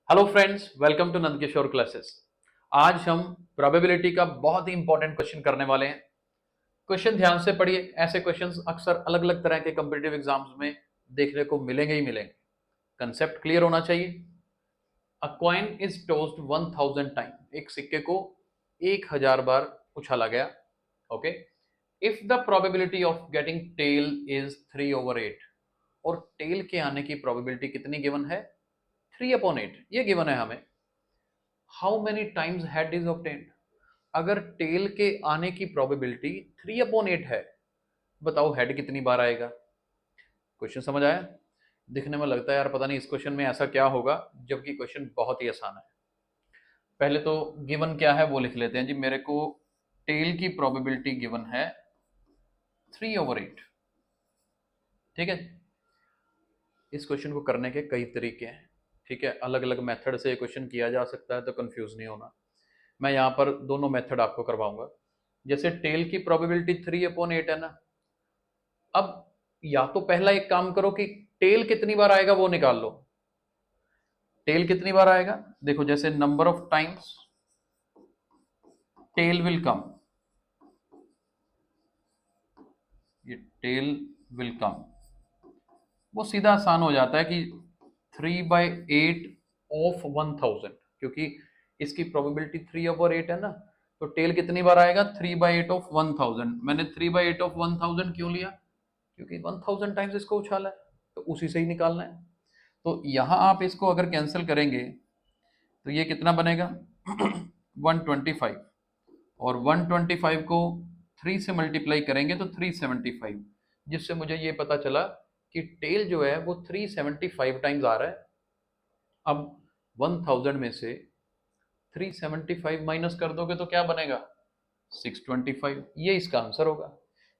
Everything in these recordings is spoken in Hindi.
Hello friends, welcome to Nand Kishore classes. आज हम प्रोबेबिलिटी का बहुत ही इंपॉर्टेंट क्वेश्चन करने वाले हैं। क्वेश्चन ध्यान से पढ़िए। ऐसे क्वेश्चंस अक्सर अलग अलग तरह के कॉम्पिटिटिव एग्जाम्स में देखने को मिलेंगे ही मिलेंगे। कंसेप्ट क्लियर होना चाहिए। अ कॉइन इज टॉस्ड 1000 टाइम। एक सिक्के को 1000 बार उछाला गया। Okay. If the probability of getting tail is 3/8 और टेल के आने की प्रोबेबिलिटी कितनी गिवन है? 3/8 ये गिवन है हमें। How many times head is obtained? अगर टेल के आने की प्रोबेबिलिटी 3/8 है, बताओ हेड कितनी बार आएगा? क्वेश्चन समझ आया? दिखने में लगता है यार पता नहीं इस क्वेश्चन में ऐसा क्या होगा, जबकि क्वेश्चन बहुत ही आसान है। पहले तो गिवन क्या है वो लिख लेते हैं जी। मेरे को टेल की प्रोबेबिलिटी गिवन है 3/8। ठीक है। इस क्वेश्चन को करने के कई तरीके हैं। ठीक है, अलग अलग मेथड से क्वेश्चन किया जा सकता है, तो कंफ्यूज नहीं होना। मैं यहाँ पर दोनों मेथड आपको करवाऊंगा। जैसे टेल की प्रोबेबिलिटी 3/8 है ना। अब या तो पहला एक काम करो कि टेल कितनी बार आएगा वो निकाल लो। टेल कितनी बार आएगा देखो, जैसे number of times tail will come, ये टेल विल कम, वो सीधा आसान हो जाता है कि 3/8 ऑफ 1000, क्योंकि इसकी प्रोबेबिलिटी 3/8 है ना। तो टेल कितनी बार आएगा? 3/8 ऑफ 1000। मैंने 3/8 ऑफ 1000 क्यों लिया? क्योंकि 1000 टाइम्स इसको उछाला है, तो उसी से ही निकालना है। तो यहां आप इसको अगर कैंसिल करेंगे तो ये कितना बनेगा? 125। और 125 को 3 से मल्टीप्लाई करेंगे तो 375, जिससे मुझे ये पता चला कि टेल जो है वो 375 टाइम्स आ रहा है। अब 1000 में से 375 माइनस कर दोगे तो क्या बनेगा? 625। ये इसका आंसर होगा,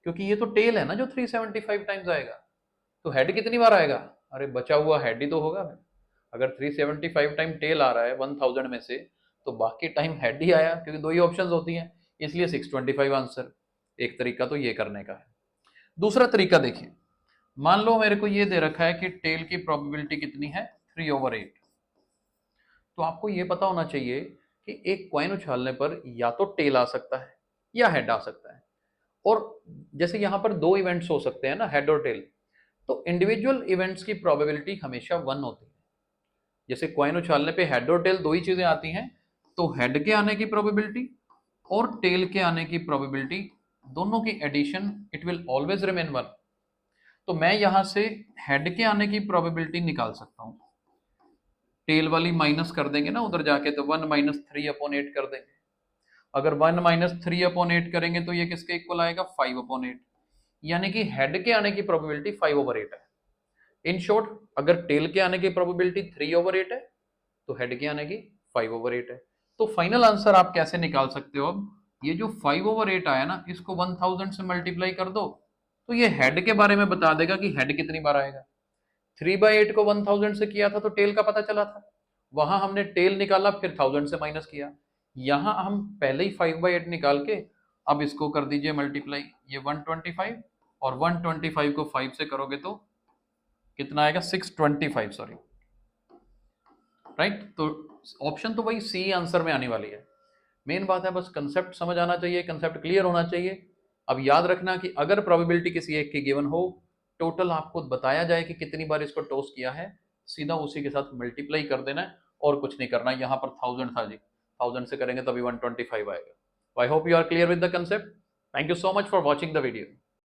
क्योंकि ये तो टेल है ना जो 375 टाइम्स आएगा। तो हेड कितनी बार आएगा? अरे बचा हुआ हेड ही तो होगा। अगर 375 टाइम टेल आ रहा है 1000 में से, तो बाकी टाइम हेड ही आया, क्योंकि दो ही ऑप्शंस होती हैं, इसलिए 625 आंसर। एक तरीका तो ये करने का है। दूसरा तरीका देखिए। मान लो मेरे को ये दे रखा है कि टेल की प्रोबेबिलिटी कितनी है? 3/8। तो आपको ये पता होना चाहिए कि एक कॉइन उछालने पर या तो टेल आ सकता है या हेड आ सकता है। और जैसे यहां पर दो इवेंट्स हो सकते हैं ना, हेड और टेल, तो इंडिविजुअल इवेंट्स की प्रोबेबिलिटी हमेशा 1 होती है। जैसे कॉइन उछालने पे हेड और टेल दो ही चीजें आती हैं, तो हेड के आने की प्रोबेबिलिटी और टेल के आने की प्रोबेबिलिटी, दोनों की addition it will always remain 1। तो मैं यहां से हेड के आने की प्रोबेबिलिटी निकाल सकता हूं। टेल वाली माइनस कर देंगे ना उधर जाके, तो 1 - 3/8 कर देंगे। अगर 1 - 3/8 करेंगे तो ये किसके इक्वल आएगा? 5/8। यानी कि हेड के आने की प्रोबेबिलिटी 5/8 है। इन शॉर्ट, अगर टेल के आने की प्रोबेबिलिटी 3/8 है, तो हेड के आने की 5/8 है। तो फाइनल आंसर आप कैसे निकाल सकते हो? अब ये जो 5/8 आया ना, इसको 1000 से मल्टीप्लाई कर दो, तो ये हेड के बारे में बता देगा कि हेड कितनी बार आएगा। 3/8 को 1000 से किया था तो टेल का पता चला था, वहां हमने टेल निकाला, फिर 1000 से माइनस किया। यहां हम पहले ही 5/8 निकाल के अब इसको कर दीजिए मल्टीप्लाई, ये 125, और 125 को 5 से करोगे तो कितना आएगा? 625, सॉरी, राइट। तो ऑप्शन तो वही सी आंसर में आने वाली है। मेन बात है बस कंसेप्ट समझ आना चाहिए, कंसेप्ट क्लियर होना चाहिए। अब याद रखना कि अगर प्रोबेबिलिटी किसी एक की गिवन हो, टोटल आपको बताया जाए कि कितनी बार इसको टॉस किया है, सीधा उसी के साथ मल्टीप्लाई कर देना है और कुछ नहीं करना। यहाँ पर 1000 था जी, 1000 से करेंगे तभी 125 आएगा। I hope you are clear with the concept. Thank you so much for watching the video.